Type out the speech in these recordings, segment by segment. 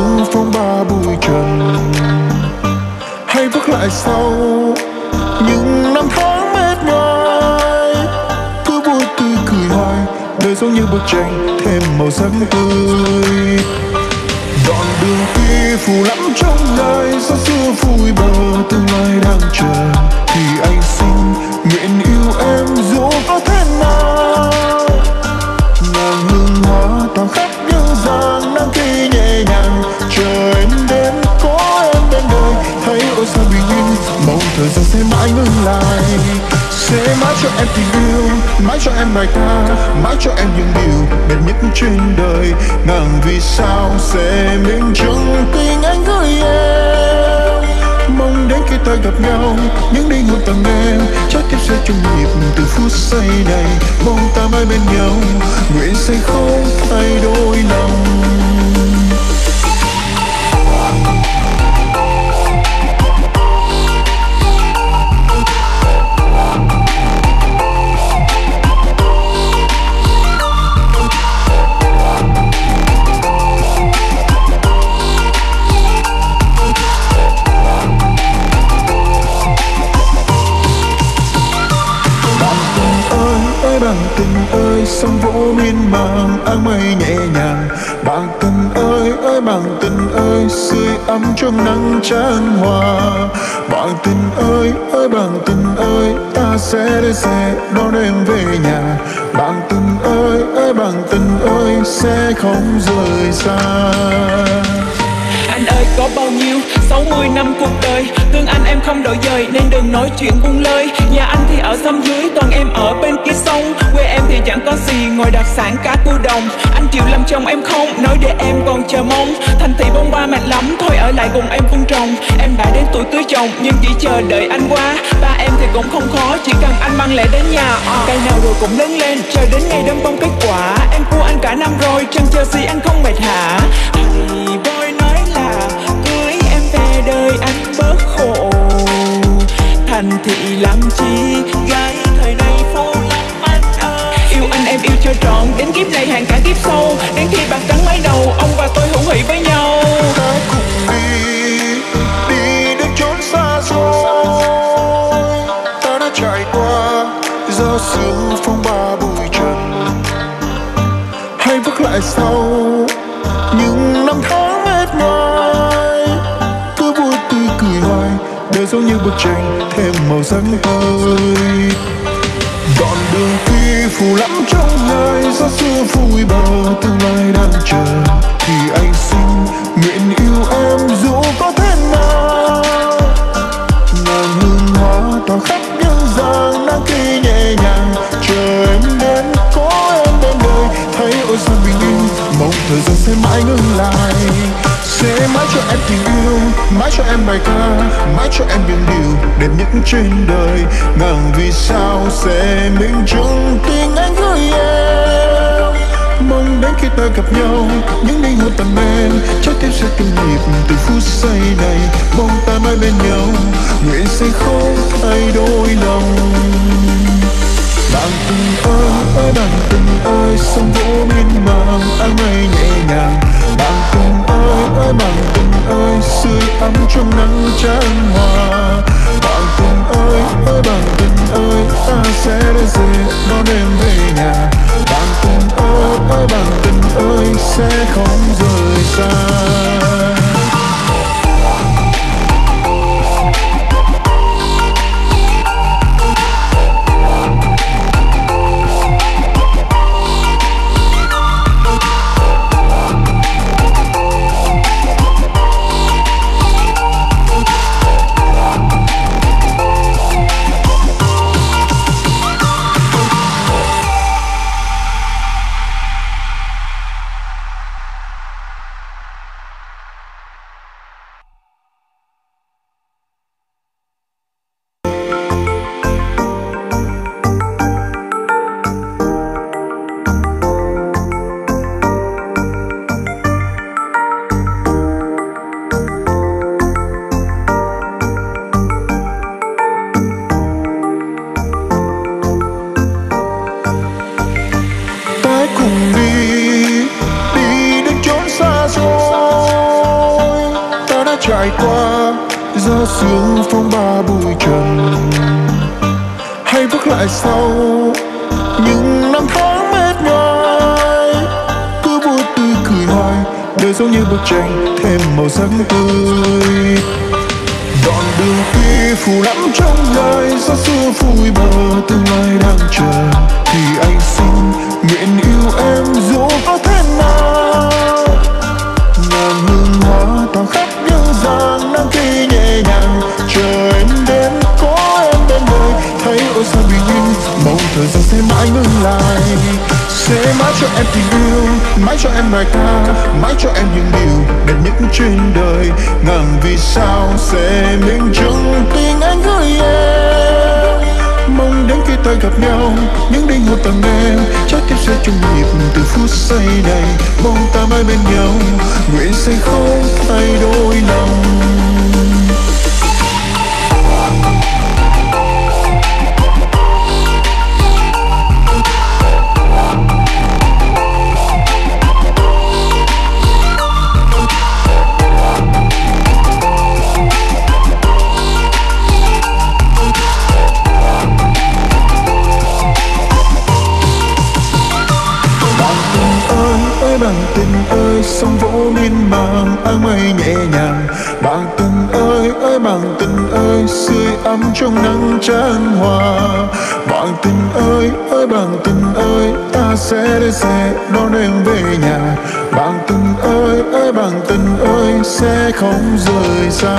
sương phong ba bụi trần, hay vác lại sau những năm tháng mệt nhoài. Cứ vui tươi cười hoài, đời giống như bức tranh thêm màu sắc tươi. Đoạn đường khi phù lắm trong gai, gió xưa vui bờ tương lai đang chờ. Thì anh xin nguyện yêu em dù có thế nào. Nàng hương hoa tỏa khắp những dòng nắng khi nhẹ nhàng chờ em đến, có em bên đời thấy ôi sao bình yên. Mong thời gian sẽ mãi ngừng lại, sẽ mãi cho em tình yêu, mãi cho em bài ca, mãi cho em những điều đẹp nhất trên đời. Ngàn vì sao sẽ minh chứng tình anh gửi em. Mong đến khi ta gặp nhau, những đêm hôn tặng em, trái tim sẽ chung nhịp từ phút giây này. Mong ta mãi bên nhau, nguyện sẽ không thay đổi lòng. Bạn tình ơi, sóng vỗ miên man áng mây nhẹ nhàng. Bạn tình ơi, ơi bạn tình ơi, sưởi ấm trong nắng chan hòa. Bạn tình ơi, ơi bạn tình ơi, ta sẽ đến xe đón em về nhà. Bạn tình ơi, ơi bạn tình ơi, sẽ không rời xa. Anh ơi có bao nhiêu 60 năm cuộc đời, thương anh em không đổi dời nên đừng nói chuyện buông lời. Nhà anh thì ở xóm dưới, toàn em ở bên kia sông. Quê em thì chẳng có gì ngoài đặc sản cá cua đồng. Anh chịu làm chồng em không, nói để em còn chờ mong. Thành thị bông ba mệt lắm, thôi ở lại cùng em vun trồng. Em đã đến tuổi cưới chồng nhưng chỉ chờ đợi anh qua. Ba em thì cũng không khó, chỉ cần anh mang lễ đến nhà. Cây nào rồi cũng lớn lên, chờ đến ngày đơm bông kết quả. Em cua anh cả năm rồi, chân chờ gì anh không mệt hả? Thì boy nói là cưới em về đời anh bớt khổ. Thành thị làm chi, gái thời nay phố lắm anh ơi. Yêu anh em yêu cho trọn, đến kiếp này hàng cả kiếp sau. Đến khi bạc trắng mái đầu, ông và tôi hữu hỷ với nhau. Ta cùng đi đến chốn xa xôi. Ta đã trải qua gió sương phong ba bụi trần, hay vác lại sau những năm tháng mệt nhoài. Cứ vui tươi cười hoài, đời giống như bức tranh thêm màu sắc hơi. Đoạn đường khi phù lắm trong gai, gió xưa vui bờ tương lai đang chờ. Thì anh xin nguyện yêu em dù có thế nào. Ngàn hương hoa tỏa khắp những dòng nắng khi nhẹ nhàng chờ em đến, có em bên đời thấy ôi sao bình yên. Mong thời gian sẽ mãi ngừng lại, sẽ mãi cho em tình yêu, mãi cho em bài ca, mãi cho em những điều đẹp nhất trên đời. Ngàn vì sao sẽ minh chứng tình anh gửi em. Mong đến khi ta gặp nhau, những đêm hôn tặng em, trái tim sẽ từng nhịp từ phút giây này. Mong ta mãi bên nhau, nguyện sẽ không thay đổi lòng. Bạn tình ơi, ơi bạn tình ơi, sóng vỗ miên man áng mây nhẹ nhàng. Bạn tình ơi, ơi bạn tình ơi, sưởi ấm trong nắng chan hòa. Bạn tình ơi, ơi bạn tình ơi, ta sẽ đến dễ đón em về nhà. Bạn tình ơi, ơi bạn tình ơi, sẽ không rời xa. trải qua gió sương phong ba bụi trần, hay bước lại sau những năm tháng mệt nhoài, cứ vui tươi cười hoài, đời giống như bức tranh thêm màu sắc tươi. Đoạn đường tuy phù lắm trong gai, gió xưa phủi bờ tương lai đang chờ, thì anh xin nguyện yêu em dù có thế nào. Ngàn hương hoa tỏa khắp những dòng nắng khi nhẹ nhàng, chờ em đến có em bên đời, thấy ôi sao bình yên, mong thời gian sẽ mãi ngừng lại. Sẽ mãi cho em tình yêu, mãi cho em bài ca, mãi cho em những điều đẹp nhất trên đời. Ngàn vì sao sẽ minh chứng tình anh gửi em. Mong đến khi ta gặp nhau, những đêm ngủ tầm đêm, trái tim sẽ chung nhịp từ phút giây này. Mong ta mãi bên nhau, nguyện sẽ không thay đổi lòng. Bạn tình ơi, sóng vỗ miên man áng mây nhẹ nhàng. Bạn tình ơi, bạn tình ơi, sưởi ấm trong nắng chan hòa. Bạn tình ơi, bạn tình ơi, ta sẽ đến xe đón em về nhà. Bạn tình ơi, bạn tình ơi, sẽ không rời xa.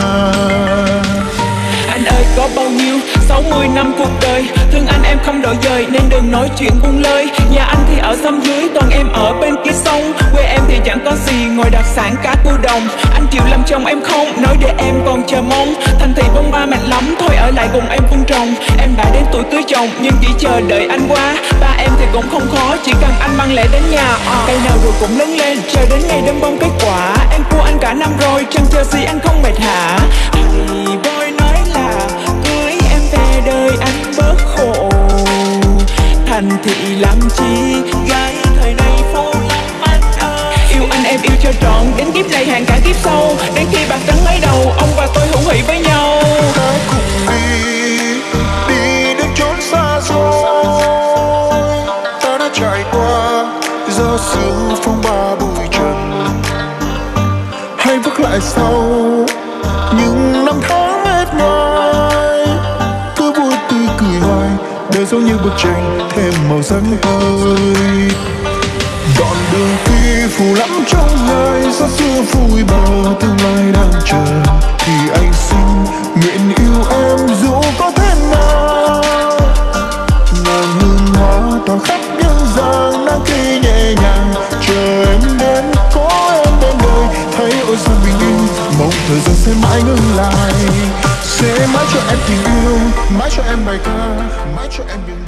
Anh ơi có bao nhiêu 60 năm cuộc đời, thương anh em không đổi dời nên đừng nói chuyện buông lơi. Nhà anh thì ở xóm dưới, toàn em ở bên kia sông. Quê em thì chẳng có gì ngoài đặc sản cá cua đồng. Anh chịu làm chồng em không, nói để em còn chờ mong. Thành thị bông ba mạnh lắm, thôi ở lại cùng em vun trồng. Em đã đến tuổi cưới chồng nhưng chỉ chờ đợi anh qua. Ba em thì cũng không khó, chỉ cần anh mang lễ đến nhà. Cây nào rồi cũng lớn lên, chờ đến ngày đơm bông kết quả. Em cua anh cả năm rồi, chẳng chờ gì anh không mệt hả? Hey boy nói là cưới em về đời anh bớt khổ. Thành thị làm chi, gái thời nay phố lắm anh ơi. Yêu anh em yêu cho trọn, đến kiếp này hàng cả kiếp sau. Đến khi bạc trắng lấy đầu, ông và tôi hữu hỷ với nhau. Ta cùng đi đến chốn xa xôi. Ta đã trải qua gió sương phong ba bụi trần, hay bước lại sau những năm tháng mệt nhoài, cứ vui tươi cười hoài, đời giống như bức tranh thêm màu sắc tươi. Đoạn đường tuy phù lắm trong gai, gió xưa phủi bờ tương lai đang chờ, thì anh xin nguyện yêu em dù có thế nào. Ngàn hương hoa tỏa khắp những dòng nắng khi nhẹ nhàng, chờ em đến có em bên đời, thấy ôi sao bình yên, mong thời gian sẽ mãi ngừng lại. Sẽ mãi cho em tình yêu, mãi cho em bài ca, mãi cho em những